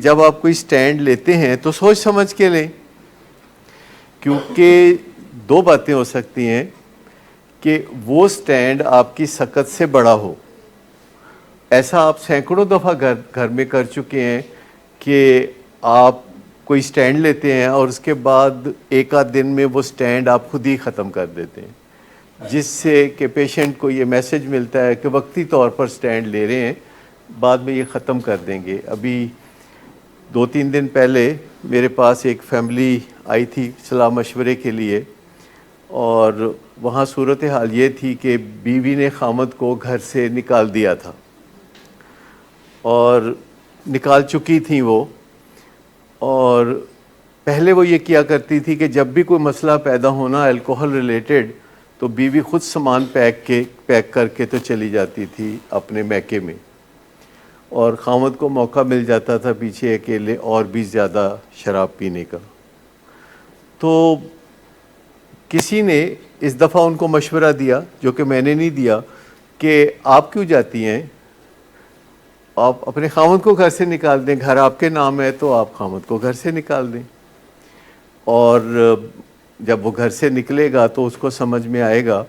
جب آپ کوئی سٹینڈ لیتے ہیں تو سوچ سمجھ کے لیں، کیونکہ دو باتیں ہو سکتی ہیں کہ وہ سٹینڈ آپ کی سکت سے بڑا ہو. ایسا آپ سینکڑوں دفعہ گھر میں کر چکے ہیں کہ آپ کوئی سٹینڈ لیتے ہیں اور اس کے بعد ایک آدھ دن میں وہ سٹینڈ آپ خود ہی ختم کر دیتے ہیں، جس سے کہ پیشنٹ کو یہ میسج ملتا ہے کہ وقتی طور پر سٹینڈ لے رہے ہیں، بعد میں یہ ختم کر دیں گے. ابھی 2-3 دن پہلے میرے پاس ایک فیملی آئی تھی صلاح مشورے کے لیے، اور وہاں صورتحال یہ تھی کہ بیوی نے خامد کو گھر سے نکال دیا تھا، اور نکال چکی تھیں وہ. اور پہلے وہ یہ کیا کرتی تھی کہ جب بھی کوئی مسئلہ پیدا ہونا الکوہل ریلیٹڈ، تو بیوی خود سامان پیک کر کے تو چلی جاتی تھی اپنے میکے میں، اور خامد کو موقع مل جاتا تھا پیچھے اکیلے اور بھی زیادہ شراب پینے کا. تو کسی نے اس دفعہ ان کو مشورہ دیا، جو کہ میں نے نہیں دیا، کہ آپ کیوں جاتی ہیں، آپ اپنے خامد کو گھر سے نکال دیں، گھر آپ کے نام ہے تو آپ خامد کو گھر سے نکال دیں، اور جب وہ گھر سے نکلے گا تو اس کو سمجھ میں آئے گا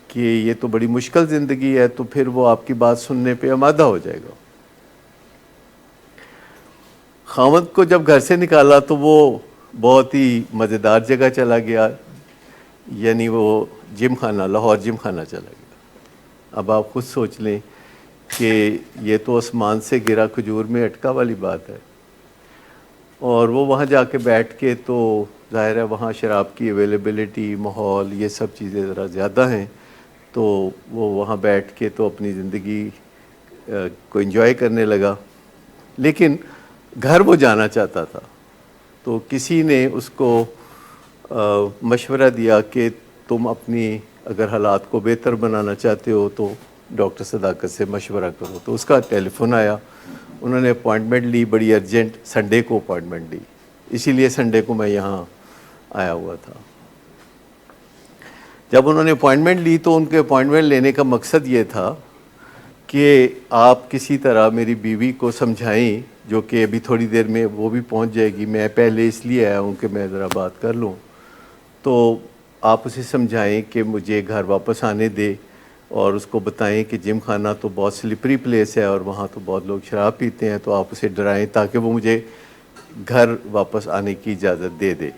کہ یہ تو بڑی مشکل زندگی ہے، تو پھر وہ آپ کی بات سننے پہ آمادہ ہو جائے گا. خامد کو جب گھر سے نکالا تو وہ بہت ہی مزیدار جگہ چلا گیا، یعنی وہ جم خانہ، لاہور جم خانہ چلا گیا. اب آپ خود سوچ لیں کہ یہ تو آسمان سے گرا کھجور میں اٹکا والی بات ہے. اور وہ وہاں جا کے بیٹھ کے، تو ظاہر ہے وہاں شراب کی اویلیبلٹی، ماحول، یہ سب چیزیں ذرا زیادہ ہیں، تو وہ وہاں بیٹھ کے تو اپنی زندگی کو انجوائے کرنے لگا. لیکن گھر وہ جانا چاہتا تھا، تو کسی نے اس کو مشورہ دیا کہ تم اپنی اگر حالات کو بہتر بنانا چاہتے ہو تو ڈاکٹر صداقت سے مشورہ کرو. تو اس کا ٹیلی فون آیا، انہوں نے اپوائنٹمنٹ لی، بڑی ارجنٹ، سنڈے کو اپوائنٹمنٹ لی، اسی لیے سنڈے کو میں یہاں آیا ہوا تھا. جب انہوں نے اپوائنٹمنٹ لی تو ان کے اپوائنٹمنٹ لینے کا مقصد یہ تھا کہ آپ کسی طرح میری بیوی کو سمجھائیں، جو کہ ابھی تھوڑی دیر میں وہ بھی پہنچ جائے گی. میں پہلے اس لیے آیا ہوں کہ میں ذرا بات کر لوں. تو آپ اسے سمجھائیں کہ مجھے گھر واپس آنے دے، اور اس کو بتائیں کہ جم خانہ تو بہت سلپری پلیس ہے اور وہاں تو بہت لوگ شراب پیتے ہیں، تو آپ اسے ڈرائیں تاکہ وہ مجھے گھر واپس آنے کی اجازت دے دے.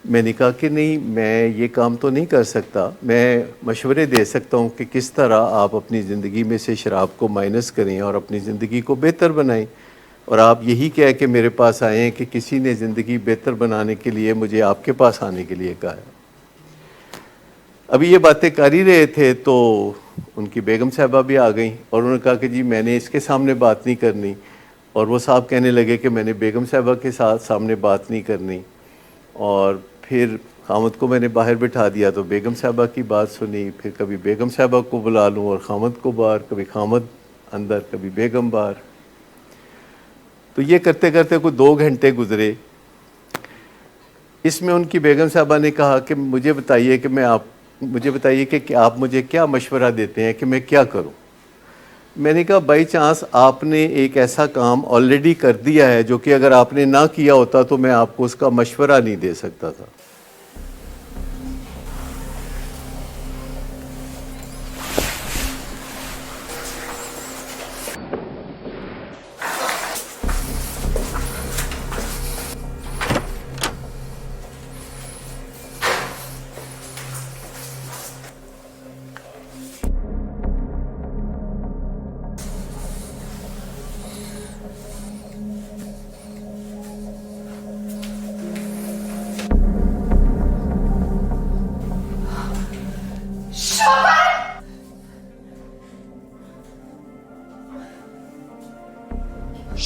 میں نے کہا کہ نہیں، میں یہ کام تو نہیں کر سکتا، میں مشورے دے سکتا ہوں کہ کس طرح آپ اپنی زندگی میں سے شراب کو مائنس کریں اور اپنی زندگی کو بہتر بنائیں. اور آپ یہی کہہ کہ میرے پاس آئے ہیں کہ کسی نے زندگی بہتر بنانے کے لیے مجھے آپ کے پاس آنے کے لیے کہا ہے. ابھی یہ باتیں کر ہی رہے تھے تو ان کی بیگم صاحبہ بھی آ گئیں، اور انہوں نے کہا کہ جی میں نے اس کے سامنے بات نہیں کرنی. اور وہ صاحب کہنے لگے کہ میں نے بیگم صاحبہ کے سامنے بات نہیں کرنی. اور پھر خامد کو میں نے باہر بٹھا دیا تو بیگم صاحبہ کی بات سنی، پھر کبھی بیگم صاحبہ کو بلا لوں اور خامد کو باہر، کبھی خامد اندر، کبھی بیگم باہر. تو یہ کرتے کرتے کوئی 2 گھنٹے گزرے. اس میں ان کی بیگم صاحبہ نے کہا کہ مجھے بتائیے کہ آپ مجھے کیا مشورہ دیتے ہیں کہ میں کیا کروں. میں نے کہا بائی چانس آپ نے ایک ایسا کام آلریڈی کر دیا ہے جو کہ اگر آپ نے نہ کیا ہوتا تو میں آپ کو اس کا مشورہ نہیں دے سکتا تھا.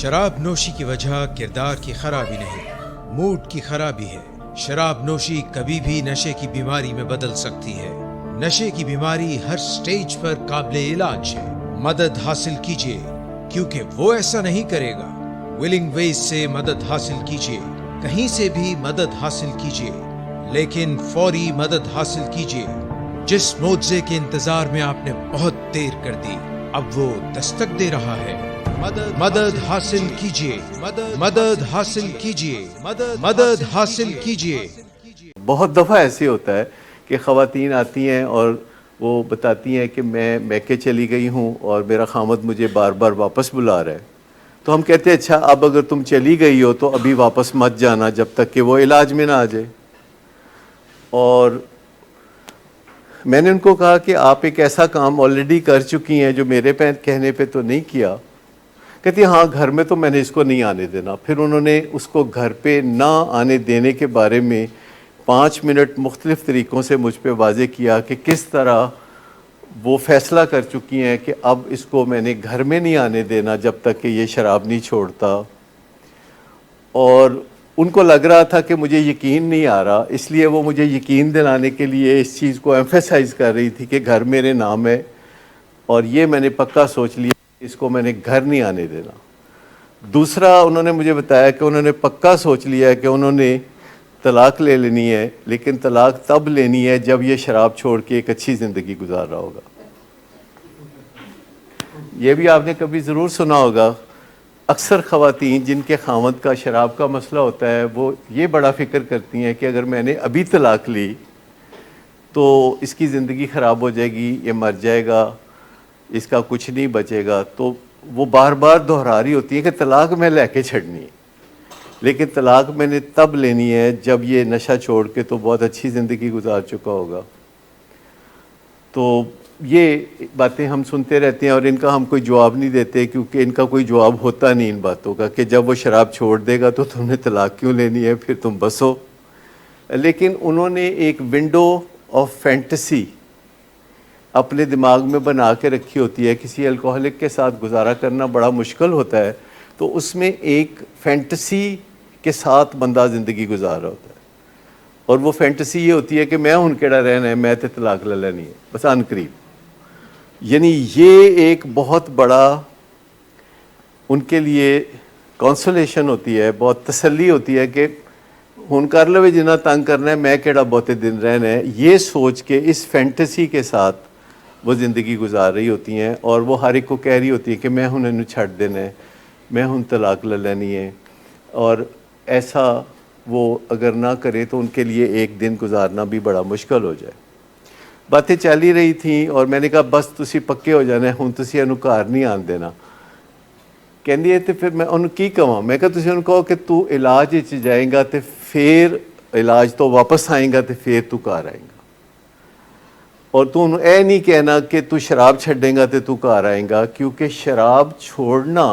شراب نوشی کی وجہ کردار کی خرابی نہیں، موڈ کی خرابی ہے. شراب نوشی کبھی بھی نشے کی بیماری میں بدل سکتی ہے. نشے کی بیماری ہر سٹیج پر قابل علاج ہے. مدد حاصل کیجیے، کیونکہ وہ ایسا نہیں کرے گا. ولنگ ویز سے مدد حاصل کیجیے، کہیں سے بھی مدد حاصل کیجیے، لیکن فوری مدد حاصل کیجیے. جس معجزے کے انتظار میں آپ نے بہت دیر کر دی، اب وہ دستک دے رہا ہے. مدد حاصل کیجئے، مدد حاصل کیجئے، مدد حاصل کیجئے۔ بہت دفعہ ایسے ہوتا ہے کہ خواتین آتی ہیں اور وہ بتاتی ہیں کہ میں میکے چلی گئی ہوں اور میرا خامد مجھے بار بار واپس بلا رہا ہے، تو ہم کہتے ہیں اچھا اب اگر تم چلی گئی ہو تو ابھی واپس مت جانا جب تک کہ وہ علاج میں نہ آ جائے۔ اور میں نے ان کو کہا کہ آپ ایک ایسا کام آلریڈی کر چکی ہیں جو میرے کہنے پہ تو نہیں کیا۔ کہتی ہاں گھر میں تو میں نے اس کو نہیں آنے دینا۔ پھر انہوں نے اس کو گھر پہ نہ آنے دینے کے بارے میں 5 منٹ مختلف طریقوں سے مجھ پہ واضح کیا کہ کس طرح وہ فیصلہ کر چکی ہیں کہ اب اس کو میں نے گھر میں نہیں آنے دینا جب تک کہ یہ شراب نہیں چھوڑتا۔ اور ان کو لگ رہا تھا کہ مجھے یقین نہیں آ رہا، اس لیے وہ مجھے یقین دلانے کے لیے اس چیز کو ایمفیسائز کر رہی تھی کہ گھر میرے نام ہے اور یہ میں نے پکا سوچ لیا کہ اس کو میں نے گھر نہیں آنے دینا۔ دوسرا انہوں نے مجھے بتایا کہ انہوں نے پکا سوچ لیا ہے کہ انہوں نے طلاق لے لینی ہے، لیکن طلاق تب لینی ہے جب یہ شراب چھوڑ کے ایک اچھی زندگی گزار رہا ہوگا۔ یہ بھی آپ نے کبھی ضرور سنا ہوگا، اکثر خواتین جن کے خاوند کا شراب کا مسئلہ ہوتا ہے وہ یہ بڑا فکر کرتی ہیں کہ اگر میں نے ابھی طلاق لی تو اس کی زندگی خراب ہو جائے گی، یہ مر جائے گا، اس کا کچھ نہیں بچے گا۔ تو وہ بار بار دہرا رہی ہوتی ہے کہ طلاق میں لے کے چھڑنی ہے، لیکن طلاق میں نے تب لینی ہے جب یہ نشہ چھوڑ کے تو بہت اچھی زندگی گزار چکا ہوگا۔ تو یہ باتیں ہم سنتے رہتے ہیں اور ان کا ہم کوئی جواب نہیں دیتے، کیونکہ ان کا کوئی جواب ہوتا نہیں ان باتوں کا کہ جب وہ شراب چھوڑ دے گا تو تم نے طلاق کیوں لینی ہے، پھر تم بسو۔ لیکن انہوں نے ایک ونڈو آف فینٹیسی اپنے دماغ میں بنا کے رکھی ہوتی ہے۔ کسی الکوہلک کے ساتھ گزارا کرنا بڑا مشکل ہوتا ہے، تو اس میں ایک فینٹیسی کے ساتھ بندہ زندگی گزار رہا ہوتا ہے، اور وہ فینٹیسی یہ ہوتی ہے کہ میں ہن کیڑا رہنا ہے، میں تے طلاق لے لینی ہے بس ان قریب۔ یعنی یہ ایک بہت بڑا ان کے لیے کانسولیشن ہوتی ہے، بہت تسلی ہوتی ہے کہ ہن کر لوے جنہ تنگ کرنا ہے، میں کیڑا بہتے دن رہنا ہے، یہ سوچ کے اس فینٹیسی کے ساتھ وہ زندگی گزار رہی ہوتی ہیں، اور وہ ہر ایک کو کہہ رہی ہوتی ہے کہ میں ہن انہوں چھڑ دینا ہے، میں ہن طلاق لے لینی ہے۔ اور ایسا وہ اگر نہ کرے تو ان کے لیے ایک دن گزارنا بھی بڑا مشکل ہو جائے۔ باتیں چل ہی رہی تھیں اور میں نے کہا بس تسی پکے ہو جانا ہے، ہن تسی انہوں گھر نہیں آن دینا۔ کہندی ہے تے پھر میں انہوں کی کہاں، میں کہا تسی انہوں کہو کہ تو علاج وچ جائیں گا تے پھر علاج تو واپس آئیں گا تے پھر تو گھر آئیں گا، اور تو انہوں اے نہیں کہنا کہ تو شراب چھڑیں گا تے تو گھر آئیں گا، کیونکہ شراب چھوڑنا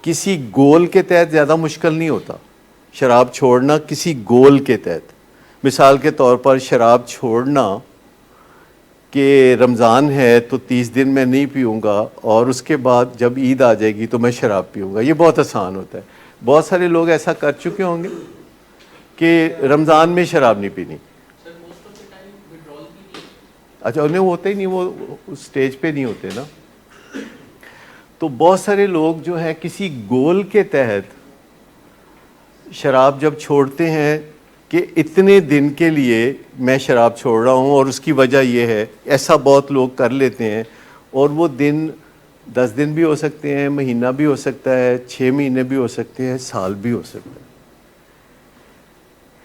کسی گول کے تحت زیادہ مشکل نہیں ہوتا۔ شراب چھوڑنا کسی گول کے تحت، مثال کے طور پر شراب چھوڑنا کہ رمضان ہے تو 30 دن میں نہیں پیوں گا اور اس کے بعد جب عید آ جائے گی تو میں شراب پیوں گا، یہ بہت آسان ہوتا ہے۔ بہت سارے لوگ ایسا کر چکے ہوں گے کہ رمضان میں شراب نہیں پینی۔ اچھا انہیں ہوتا ہی نہیں، وہ اسٹیج پہ نہیں ہوتے نا۔ تو بہت سارے لوگ جو ہیں کسی گول کے تحت شراب جب چھوڑتے ہیں کہ اتنے دن کے لیے میں شراب چھوڑ رہا ہوں اور اس کی وجہ یہ ہے، ایسا بہت لوگ کر لیتے ہیں، اور وہ دن 10 دن بھی ہو سکتے ہیں، مہینہ بھی ہو سکتا ہے، 6 مہینے بھی ہو سکتے ہیں، سال بھی ہو سکتا ہے۔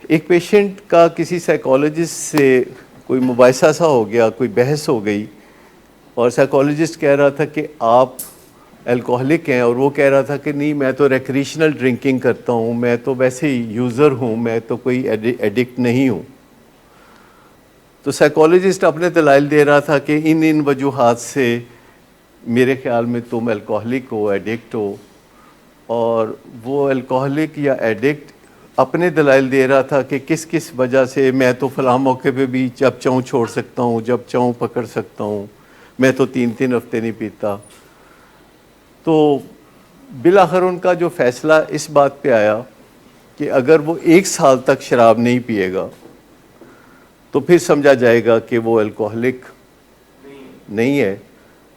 ایک پیشنٹ کا کسی سائیکالوجسٹ سے کوئی مباحثہ سا ہو گیا، کوئی بحث ہو گئی، اور سائیکالوجسٹ کہہ رہا تھا کہ آپ الکوہلک ہیں، اور وہ کہہ رہا تھا کہ نہیں میں تو ریکریشنل ڈرنکنگ کرتا ہوں، میں تو ویسے ہی یوزر ہوں، میں تو کوئی ایڈکٹ نہیں ہوں۔ تو سائیکالوجسٹ اپنے دلائل دے رہا تھا کہ ان وجوہات سے میرے خیال میں تم الکوہلک ہو، ایڈکٹ ہو، اور وہ الکوہلک یا ایڈکٹ اپنے دلائل دے رہا تھا کہ کس کس وجہ سے، میں تو فلاں موقع پہ بھی جب چاہوں چھوڑ سکتا ہوں، جب چاہوں پکڑ سکتا ہوں، میں تو 3 ہفتے نہیں پیتا۔ تو بالآخر ان کا جو فیصلہ اس بات پہ آیا کہ اگر وہ 1 سال تک شراب نہیں پیے گا تو پھر سمجھا جائے گا کہ وہ الکوہلک نہیں ہے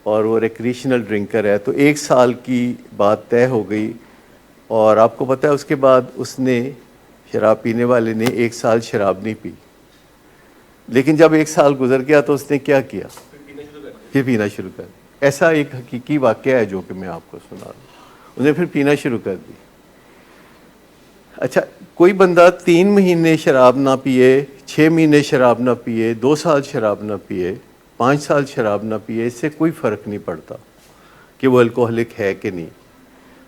اور وہ ریکریشنل ڈرنکر ہے۔ تو 1 سال کی بات طے ہو گئی، اور آپ کو پتہ ہے اس کے بعد اس نے، شراب پینے والے نے 1 سال شراب نہیں پی، لیکن جب 1 سال گزر گیا تو اس نے کیا کیا، پھر پینا شروع کر۔ ایسا ایک حقیقی واقعہ ہے جو کہ میں آپ کو سنا رہا ہوں. انہیں پھر پینا شروع کر دی. اچھا کوئی بندہ 3 مہینے شراب نہ پیے، 6 مہینے شراب نہ پیے، 2 سال شراب نہ پیے، 5 سال شراب نہ پیے، اس سے کوئی فرق نہیں پڑتا کہ وہ الکوہلک ہے کہ نہیں.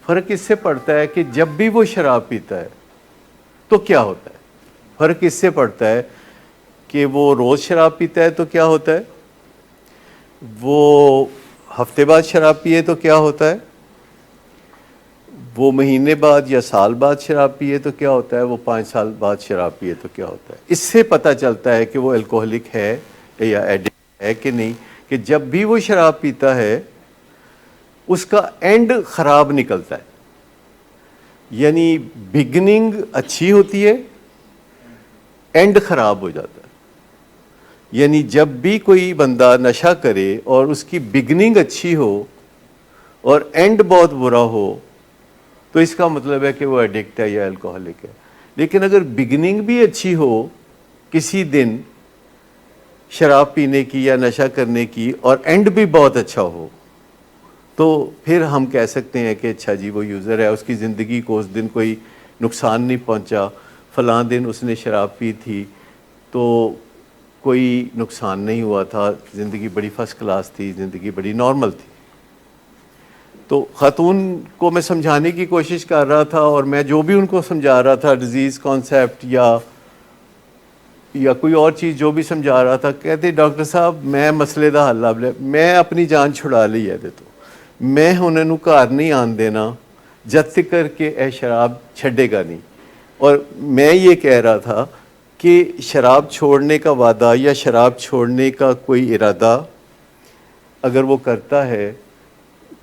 فرق اس سے پڑتا ہے کہ جب بھی وہ شراب پیتا ہے تو کیا ہوتا ہے. فرق اس سے پڑتا ہے کہ وہ روز شراب پیتا ہے تو کیا ہوتا ہے، وہ ہفتے بعد شراب پیے تو کیا ہوتا ہے، وہ مہینے بعد یا سال بعد شراب پیے تو کیا ہوتا ہے، وہ 5 سال بعد شراب پیے تو کیا ہوتا ہے. اس سے پتہ چلتا ہے کہ وہ الکوہلک ہے یا ایڈکٹ ہے کہ نہیں، کہ جب بھی وہ شراب پیتا ہے اس کا اینڈ خراب نکلتا ہے. یعنی بگننگ اچھی ہوتی ہے، اینڈ خراب ہو جاتا ہے. یعنی جب بھی کوئی بندہ نشہ کرے اور اس کی بگننگ اچھی ہو اور اینڈ بہت برا ہو تو اس کا مطلب ہے کہ وہ ایڈکٹ ہے یا الکوہلک ہے. لیکن اگر بگننگ بھی اچھی ہو کسی دن شراب پینے کی یا نشہ کرنے کی اور اینڈ بھی بہت اچھا ہو تو پھر ہم کہہ سکتے ہیں کہ اچھا جی وہ یوزر ہے، اس کی زندگی کو اس دن کوئی نقصان نہیں پہنچا، فلاں دن اس نے شراب پی تھی تو کوئی نقصان نہیں ہوا تھا، زندگی بڑی فرسٹ کلاس تھی، زندگی بڑی نارمل تھی. تو خاتون کو میں سمجھانے کی کوشش کر رہا تھا اور میں جو بھی ان کو سمجھا رہا تھا، ڈیزیز کانسیپٹ یا کوئی اور چیز جو بھی سمجھا رہا تھا، کہتے ڈاکٹر صاحب میں مسئلے دا حل لب لیا، میں اپنی جان چھڑا لی ہے تو میں انہوں نے گھر نہیں آن دینا جد تک کہ اے شراب چھڈے گا نہیں. اور میں یہ کہہ رہا تھا کہ شراب چھوڑنے کا وعدہ یا شراب چھوڑنے کا کوئی ارادہ اگر وہ کرتا ہے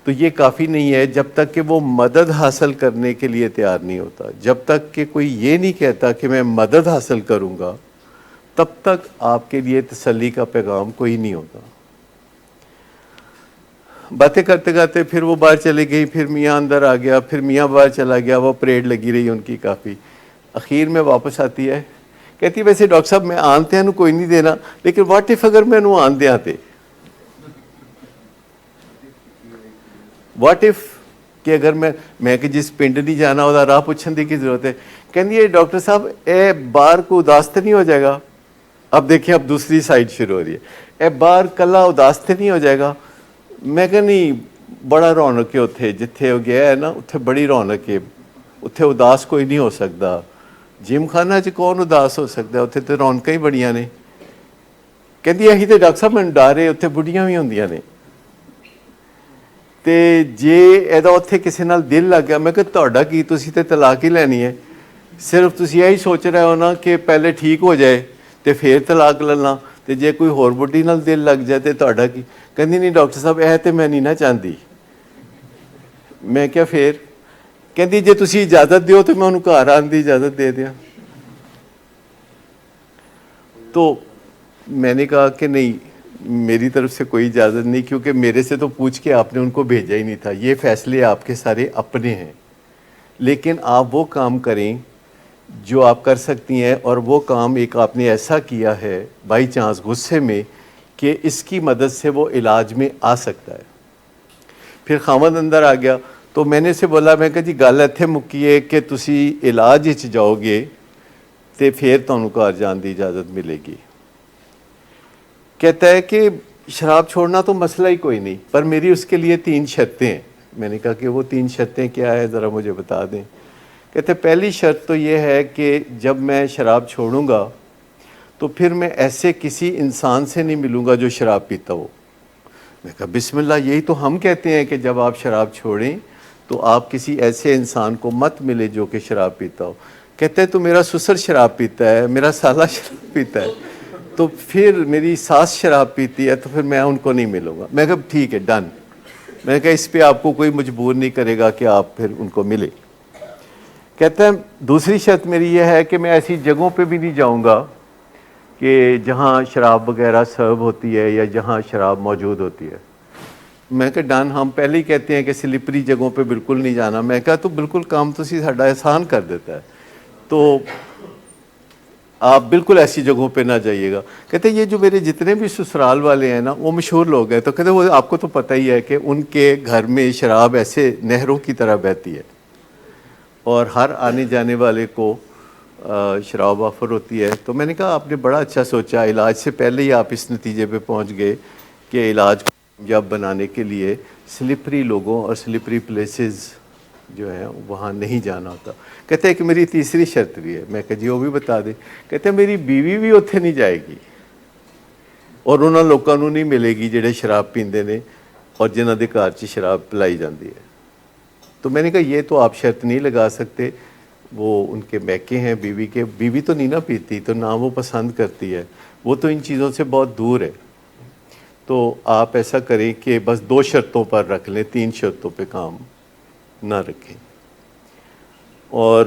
تو یہ کافی نہیں ہے جب تک کہ وہ مدد حاصل کرنے کے لیے تیار نہیں ہوتا. جب تک کہ کوئی یہ نہیں کہتا کہ میں مدد حاصل کروں گا تب تک آپ کے لیے تسلی کا پیغام کوئی نہیں ہوتا. باتیں کرتے کرتے پھر وہ باہر چلے گئی، پھر میاں اندر آ گیا، پھر میاں باہر چلا گیا، وہ پریڈ لگی رہی ان کی کافی. اخیر میں واپس آتی ہے، کہتی ویسے ڈاکٹر صاحب میں آنتے ہیں کوئی نہیں دینا، لیکن واٹ اف اگر میں انہوں آن دیا تے، واٹ اف کہ اگر میں کہ جس پنڈ نہیں جانا وہ راہ پوچھن دی کی ضرورت ہے. کہنی ہے ڈاکٹر صاحب اے باہر کو اداس تو نہیں ہو جائے گا. اب دیکھیں اب دوسری سائڈ شروع ہو رہی ہے، اے باہر کلا اداس تو نہیں ہو جائے گا. میں کہ نہیں بڑا رونق ہے اتنے جتھے وہ گیا ہے نا، اتنے بڑی رونق ہے، اتنے اداس کوئی نہیں ہو سکتا. جم خانہ چ کون اداس ہو سکتا ہے، اتنے تو رونقیں ہی بڑیاں نے. کہندی اہی تو ڈاکٹر صاحب میں ڈارے اتنے بڑھیاں بھی ہوندیاں نے تے جے ایدا اتنے کسی نال دل لگ گیا. میں کہ تہاڈا کی تسی تے طلاق ہی لینی ہے، صرف تسی یہی سوچ رہے ہو نا کہ پہلے ٹھیک ہو جائے تے پھر طلاق لنا، تے جے کوئی ہور بڈھی نال دل لگ جائے تے تہاڈا کی. کہندی نہیں ڈاکٹر صاحب اے تے میں نہیں نہ چاہتی. میں کیا پھر کہندی جے تسی اجازت دیو تو میں انہوں گھر آن دی اجازت دے دیا. تو میں نے کہا کہ نہیں میری طرف سے کوئی اجازت نہیں، کیونکہ میرے سے تو پوچھ کے آپ نے ان کو بھیجا ہی نہیں تھا. یہ فیصلے آپ کے سارے اپنے ہیں، لیکن آپ وہ کام کریں جو آپ کر سکتی ہیں. اور وہ کام ایک آپ نے ایسا کیا ہے بائی چانس غصے میں کہ اس کی مدد سے وہ علاج میں آ سکتا ہے. پھر خامد اندر آ گیا تو میں نے اسے بولا، میں کہا جی گل اتنے مکی ہے کہ تسی علاج وچ جاؤ گے تو پھر تمہیں گھر جان دی اجازت ملے گی. کہتا ہے کہ شراب چھوڑنا تو مسئلہ ہی کوئی نہیں، پر میری اس کے لیے 3 شرطیں ہیں. میں نے کہا کہ وہ 3 شرطیں کیا ہے ذرا مجھے بتا دیں. کہتے پہلی شرط تو یہ ہے کہ جب میں شراب چھوڑوں گا تو پھر میں ایسے کسی انسان سے نہیں ملوں گا جو شراب پیتا ہو. میں کہا بسم اللہ، یہی تو ہم کہتے ہیں کہ جب آپ شراب چھوڑیں تو آپ کسی ایسے انسان کو مت ملے جو کہ شراب پیتا ہو. کہتے ہیں تو میرا سسر شراب پیتا ہے، میرا سالہ شراب پیتا ہے، تو پھر میری ساس شراب پیتی ہے، تو پھر میں ان کو نہیں ملوں گا. میں کہا ٹھیک ہے ڈن. میں نے کہا اس پہ آپ کو کوئی مجبور نہیں کرے گا کہ آپ پھر ان کو ملے. کہتے ہیں دوسری شرط میری یہ ہے کہ میں ایسی جگہوں پہ بھی نہیں جاؤں گا کہ جہاں شراب وغیرہ سرو ہوتی ہے یا جہاں شراب موجود ہوتی ہے. میں کہا ڈن. ہم پہلے ہی کہتے ہیں کہ سلپری جگہوں پہ بالکل نہیں جانا. میں کہا تو بالکل کام تو ساڈا آسان کر دیتا ہے. تو آپ بالکل ایسی جگہوں پہ نہ جائیے گا. کہتے ہیں یہ جو میرے جتنے بھی سسرال والے ہیں نا وہ مشہور لوگ ہیں, تو کہتے ہیں وہ آپ کو تو پتہ ہی ہے کہ ان کے گھر میں شراب ایسے نہروں کی طرح بہتی ہے, اور ہر آنے جانے والے کو شراب آفر ہوتی ہے. تو میں نے کہا آپ نے بڑا اچھا سوچا, علاج سے پہلے ہی آپ اس نتیجے پہ پہنچ گئے کہ علاج کو کامیاب بنانے کے لیے سلپری لوگوں اور سلپری پلیسز جو ہیں وہاں نہیں جانا ہوتا. کہتے ہیں کہ میری تیسری شرط بھی ہے. میں کہا جی وہ بھی بتا دیں. کہتے ہیں میری بیوی بھی اتنے نہیں جائے گی اور انہاں لوگوں کو نہیں ملے گی جڑے شراب پیندے نے اور جنہاں دے گھر چ شراب پلائی جاندی ہے. تو میں نے کہا یہ تو آپ شرط نہیں لگا سکتے, وہ ان کے میکے ہیں بیوی کے, بیوی تو نہیں نہ پیتی تو نہ وہ پسند کرتی ہے, وہ تو ان چیزوں سے بہت دور ہے. تو آپ ایسا کریں کہ بس 2 شرطوں پر رکھ لیں, 3 شرطوں پہ کام نہ رکھیں. اور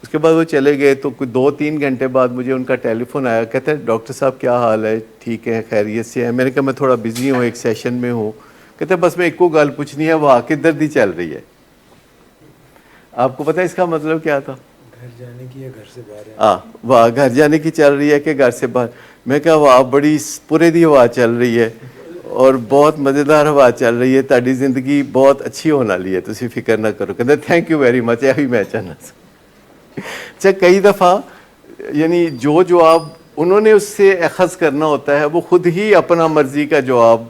اس کے بعد وہ چلے گئے. تو کوئی 2-3 گھنٹے بعد مجھے ان کا ٹیلی فون آیا, کہتے ہیں ڈاکٹر صاحب کیا حال ہے, ٹھیک ہے خیریت سے ہیں. میں نے کہا میں تھوڑا بزی ہوں, ایک سیشن میں ہوں. کہتے ہیں بس میں ایک کو گل پوچھنی ہے, وہ آ کے درد ہی چل رہی ہے. آپ کو پتہ ہے اس کا مطلب کیا تھا؟ گھر جانے کی یا گھر سے باہر ہے؟ واہ, گھر جانے کی چل رہی ہے کہ گھر سے باہر. میں کہا واہ بڑی پورے دی ہوا چل رہی ہے اور بہت مزیدار ہوا چل رہی ہے, تہاڈی زندگی بہت اچھی ہونے والی ہے, تسی فکر نہ کرو. کہتے تھینک یو ویری مچ, یہی میں چاہنا سا. اچھا کئی دفعہ یعنی جو جواب انہوں نے اس سے اخذ کرنا ہوتا ہے وہ خود ہی اپنا مرضی کا جواب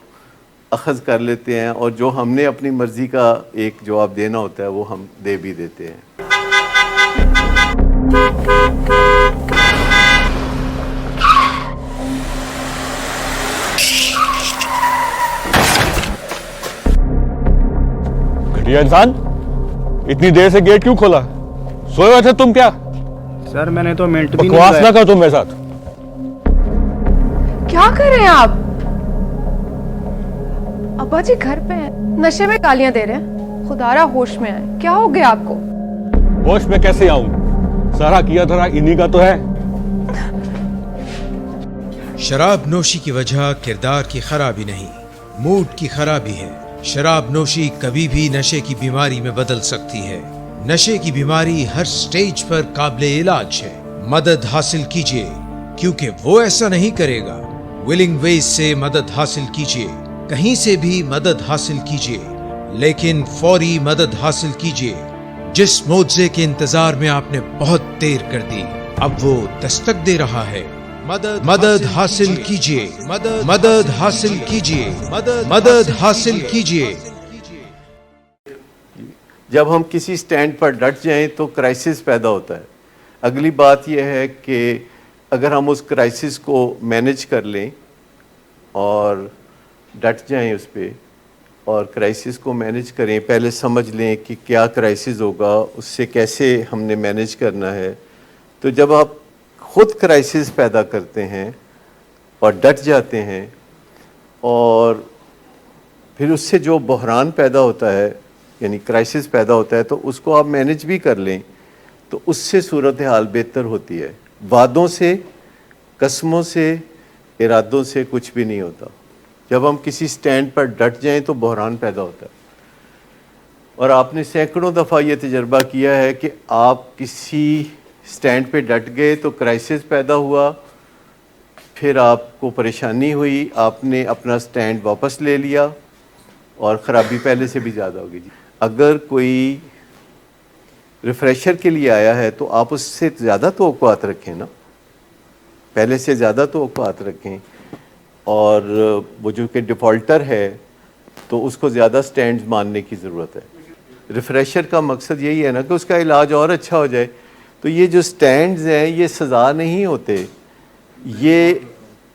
اخذ کر لیتے ہیں, اور جو ہم نے اپنی مرضی کا ایک جواب دینا ہوتا ہے وہ ہم دے بھی دیتے ہیں. گھٹیا انسان, اتنی دیر سے گیٹ کیوں کھولا؟ سوئے ہوئے تھے تم کیا؟ سر میں نے تو منٹ بھی بکواس نہ کر تم میرے ساتھ. کیا کر رہے ہیں آپ؟ ابا جی گھر پہ ہیں, نشے میں گالیاں دے رہے ہیں. خدارا ہوش میں آئے, کیا ہو گیا آپ کو؟ ہوش میں کیسے آؤں؟ سارا کیا دھرا انہی کا تو ہے. شراب نوشی کی وجہ کردار کی خرابی نہیں, موڈ کی خرابی ہے. شراب نوشی کبھی بھی نشے کی بیماری میں بدل سکتی ہے. نشے کی بیماری ہر سٹیج پر قابل علاج ہے. مدد حاصل کیجیے, کیونکہ وہ ایسا نہیں کرے گا. ولنگ ویز سے مدد حاصل کیجیے, کہیں سے بھی مدد حاصل کیجیے, لیکن فوری مدد حاصل کیجیے. جس معجزے کے انتظار میں آپ نے بہت دیر کر دی, اب وہ دستک دے رہا ہے. مدد حاصل کیجیے, مدد حاصل کیجیے, مدد حاصل کیجیے. جب ہم کسی سٹینڈ پر ڈٹ جائیں تو کرائسس پیدا ہوتا ہے. اگلی بات یہ ہے کہ اگر ہم اس کرائسس کو مینج کر لیں اور ڈٹ جائیں اس پہ اور کرائسس کو مینج کریں, پہلے سمجھ لیں کہ کیا کرائسس ہوگا, اس سے کیسے ہم نے مینج کرنا ہے. تو جب آپ خود کرائسس پیدا کرتے ہیں اور ڈٹ جاتے ہیں اور پھر اس سے جو بحران پیدا ہوتا ہے یعنی کرائسس پیدا ہوتا ہے تو اس کو آپ مینج بھی کر لیں تو اس سے صورتحال بہتر ہوتی ہے. وعدوں سے, قسموں سے, ارادوں سے کچھ بھی نہیں ہوتا. جب ہم کسی سٹینڈ پر ڈٹ جائیں تو بحران پیدا ہوتا ہے. اور آپ نے سینکڑوں دفعہ یہ تجربہ کیا ہے کہ آپ کسی سٹینڈ پہ ڈٹ گئے تو کرائسس پیدا ہوا, پھر آپ کو پریشانی ہوئی, آپ نے اپنا سٹینڈ واپس لے لیا اور خرابی پہلے سے بھی زیادہ ہوگی. اگر کوئی ریفریشر کے لیے آیا ہے تو آپ اس سے زیادہ توقعات رکھیں نا, پہلے سے زیادہ توقعات رکھیں. اور وہ جو کہ ڈیفالٹر ہے تو اس کو زیادہ سٹینڈز ماننے کی ضرورت ہے. ریفریشر کا مقصد یہی ہے نا کہ اس کا علاج اور اچھا ہو جائے. تو یہ جو سٹینڈز ہیں یہ سزا نہیں ہوتے, یہ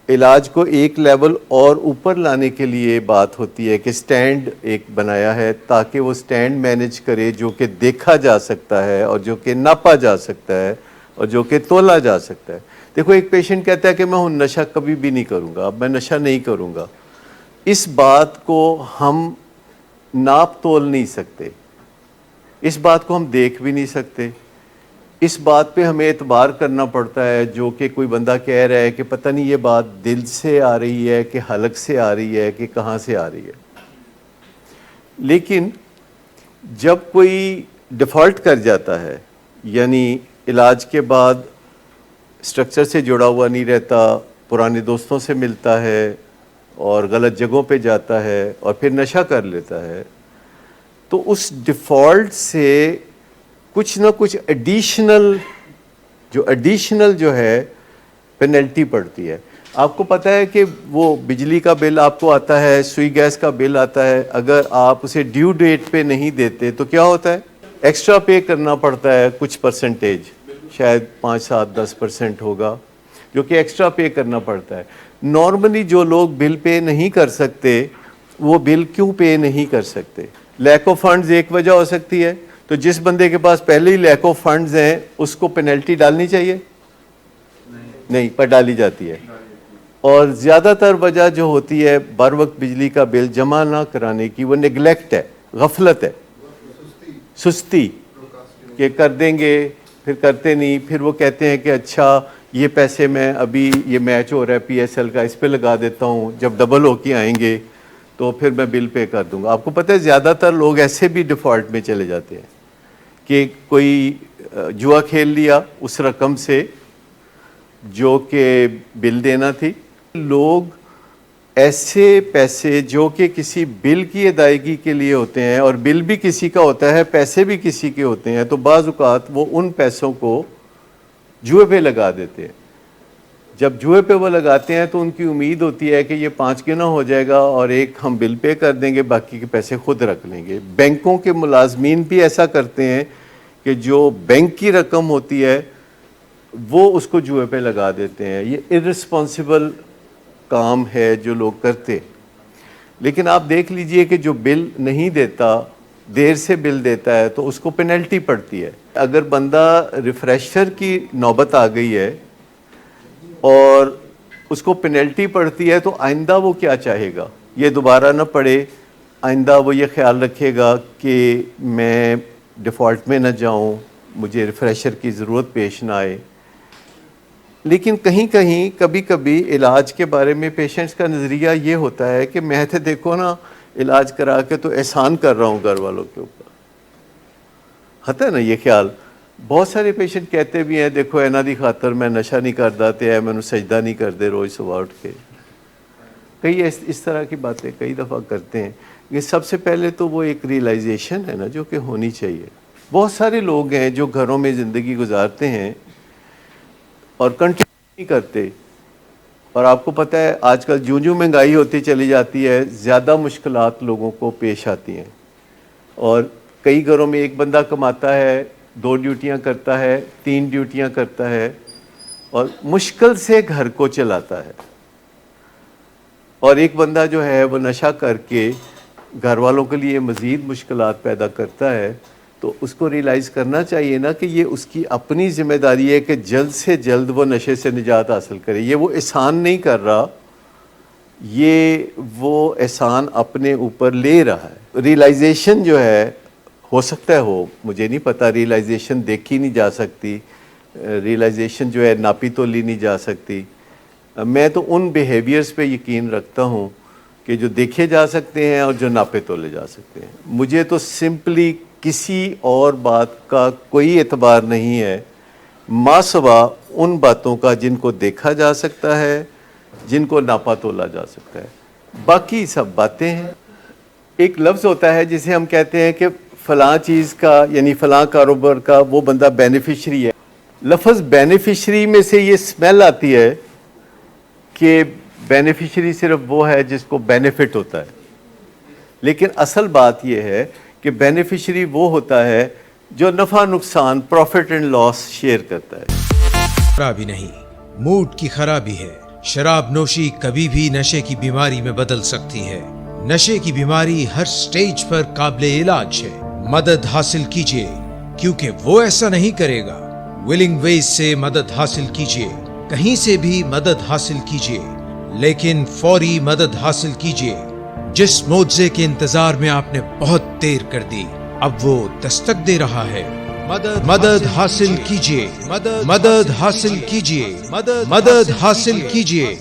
علاج کو ایک لیول اور اوپر لانے کے لیے بات ہوتی ہے کہ سٹینڈ ایک بنایا ہے تاکہ وہ سٹینڈ مینج کرے جو کہ دیکھا جا سکتا ہے اور جو کہ ناپا جا سکتا ہے اور جو کہ تولا جا سکتا ہے. دیکھو ایک پیشنٹ کہتا ہے کہ میں نشہ کبھی بھی نہیں کروں گا, اب میں نشہ نہیں کروں گا. اس بات کو ہم ناپ تول نہیں سکتے, اس بات کو ہم دیکھ بھی نہیں سکتے. اس بات پہ ہمیں اعتبار کرنا پڑتا ہے جو کہ کوئی بندہ کہہ رہا ہے کہ پتہ نہیں یہ بات دل سے آ رہی ہے کہ حلق سے آ رہی ہے کہ کہاں سے آ رہی ہے. لیکن جب کوئی ڈیفالٹ کر جاتا ہے یعنی علاج کے بعد اسٹرکچر سے جڑا ہوا نہیں رہتا، پرانے دوستوں سے ملتا ہے اور غلط جگہوں پہ جاتا ہے اور پھر نشہ کر لیتا ہے، تو اس ڈیفالٹ سے کچھ نہ کچھ ایڈیشنل جو ہے پینلٹی پڑتی ہے. آپ کو پتہ ہے کہ وہ بجلی کا بل آپ کو آتا ہے، سوئی گیس کا بل آتا ہے، اگر آپ اسے ڈیو ڈیٹ پہ نہیں دیتے تو کیا ہوتا ہے؟ ایکسٹرا پے کرنا پڑتا ہے کچھ پرسنٹیج، شاید 5, 7, 10% ہوگا جو کہ ایکسٹرا پے کرنا پڑتا ہے. نارملی جو لوگ بل پے نہیں کر سکتے وہ بل کیوں پے نہیں کر سکتے؟ لیک آف فنڈز ایک وجہ ہو سکتی ہے. تو جس بندے کے پاس پہلے ہی لیک آف فنڈز ہیں اس کو پینلٹی ڈالنی چاہیے؟ نہیں، پر ڈالی جاتی ہے. اور زیادہ تر وجہ جو ہوتی ہے بر وقت بجلی کا بل جمع نہ کرانے کی، وہ نیگلیکٹ ہے، غفلت ہے، سستی، کہ کر دیں گے پھر کرتے نہیں. پھر وہ کہتے ہیں کہ اچھا یہ پیسے میں ابھی یہ میچ ہو رہا ہے PSL کا، اس پہ لگا دیتا ہوں، جب ڈبل ہو کے آئیں گے تو پھر میں بل پے کر دوں گا. آپ کو پتہ ہے زیادہ تر لوگ ایسے بھی ڈیفالٹ میں چلے جاتے ہیں کہ کوئی جوا کھیل لیا اس رقم سے جو کہ بل دینا تھی. لوگ ایسے پیسے جو کہ کسی بل کی ادائیگی کے لیے ہوتے ہیں، اور بل بھی کسی کا ہوتا ہے، پیسے بھی کسی کے ہوتے ہیں، تو بعض اوقات وہ ان پیسوں کو جوئے پہ لگا دیتے ہیں. جب جوئے پہ وہ لگاتے ہیں تو ان کی امید ہوتی ہے کہ یہ 5 گنا ہو جائے گا اور ایک ہم بل پے کر دیں گے، باقی کے پیسے خود رکھ لیں گے. بینکوں کے ملازمین بھی ایسا کرتے ہیں کہ جو بینک کی رقم ہوتی ہے وہ اس کو جوئے پہ لگا دیتے ہیں. یہ ارسپانسبل کام ہے جو لوگ کرتے. لیکن آپ دیکھ لیجئے کہ جو بل نہیں دیتا، دیر سے بل دیتا ہے، تو اس کو پینلٹی پڑتی ہے. اگر بندہ ریفریشر کی نوبت آ گئی ہے اور اس کو پینلٹی پڑتی ہے تو آئندہ وہ کیا چاہے گا؟ یہ دوبارہ نہ پڑے. آئندہ وہ یہ خیال رکھے گا کہ میں ڈیفالٹ میں نہ جاؤں، مجھے ریفریشر کی ضرورت پیش نہ آئے. لیکن کہیں کبھی کبھی علاج کے بارے میں پیشنٹس کا نظریہ یہ ہوتا ہے کہ میں تو دیکھو نا علاج کرا کے تو احسان کر رہا ہوں گھر والوں کے اوپر. ہوتا ہے نا یہ خیال. بہت سارے پیشنٹ کہتے بھی ہیں دیکھو اینا دی خاطر میں نشہ نہیں کردا تے ہے مینوں سجدہ نہیں کردے روز صبح اٹھ کے. کئی اس طرح کی باتیں کئی دفعہ کرتے ہیں. یہ سب سے پہلے تو وہ ایک ریئلائزیشن ہے نا جو کہ ہونی چاہیے. بہت سارے لوگ ہیں جو گھروں میں زندگی گزارتے ہیں اور کنٹینیو نہیں کرتے. اور آپ کو پتہ ہے آج کل جو مہنگائی ہوتی چلی جاتی ہے زیادہ مشکلات لوگوں کو پیش آتی ہیں. اور کئی گھروں میں ایک بندہ کماتا ہے، 2 ڈیوٹیاں کرتا ہے، 3 ڈیوٹیاں کرتا ہے اور مشکل سے گھر کو چلاتا ہے. اور ایک بندہ جو ہے وہ نشہ کر کے گھر والوں کے لیے مزید مشکلات پیدا کرتا ہے. تو اس کو ریلائز کرنا چاہیے نا کہ یہ اس کی اپنی ذمہ داری ہے کہ جلد سے جلد وہ نشے سے نجات حاصل کرے. یہ وہ احسان نہیں کر رہا، یہ وہ احسان اپنے اوپر لے رہا ہے. ریلائزیشن جو ہے ہو سکتا ہے ہو، مجھے نہیں پتا. ریلائزیشن دیکھی نہیں جا سکتی، ریلائزیشن جو ہے ناپی تولی نہیں جا سکتی. میں تو ان بیہیویئرز پہ یقین رکھتا ہوں کہ جو دیکھے جا سکتے ہیں اور جو ناپے تولے جا سکتے ہیں. مجھے تو سمپلی کسی اور بات کا کوئی اعتبار نہیں ہے ما سوا ان باتوں کا جن کو دیکھا جا سکتا ہے، جن کو ناپا تولا جا سکتا ہے. باقی سب باتیں ہیں. ایک لفظ ہوتا ہے جسے ہم کہتے ہیں کہ فلاں چیز کا یعنی فلاں کاروبار کا وہ بندہ بینیفیشری ہے. لفظ بینیفیشری میں سے یہ سمیل آتی ہے کہ بینیفیشری صرف وہ ہے جس کو بینیفٹ ہوتا ہے. لیکن اصل بات یہ ہے کہ بینیفیشری وہ ہوتا ہے جو نفع نقصان پروفٹ اینڈ لاس شیئر کرتا ہے. خرابی نہیں، موڈ کی خرابی ہے. شراب نوشی کبھی بھی نشے کی بیماری میں بدل سکتی ہے. نشے کی بیماری ہر سٹیج پر قابل علاج ہے. مدد حاصل کیجئے کیونکہ وہ ایسا نہیں کرے گا. ولنگ ویز سے مدد حاصل کیجئے، کہیں سے بھی مدد حاصل کیجئے، لیکن فوری مدد حاصل کیجئے. جس معجزے کے انتظار میں آپ نے بہت دیر کر دی اب وہ دستک دے رہا ہے. مدد حاصل کیجئے، مدد حاصل کیجئے، مدد حاصل کیجئے.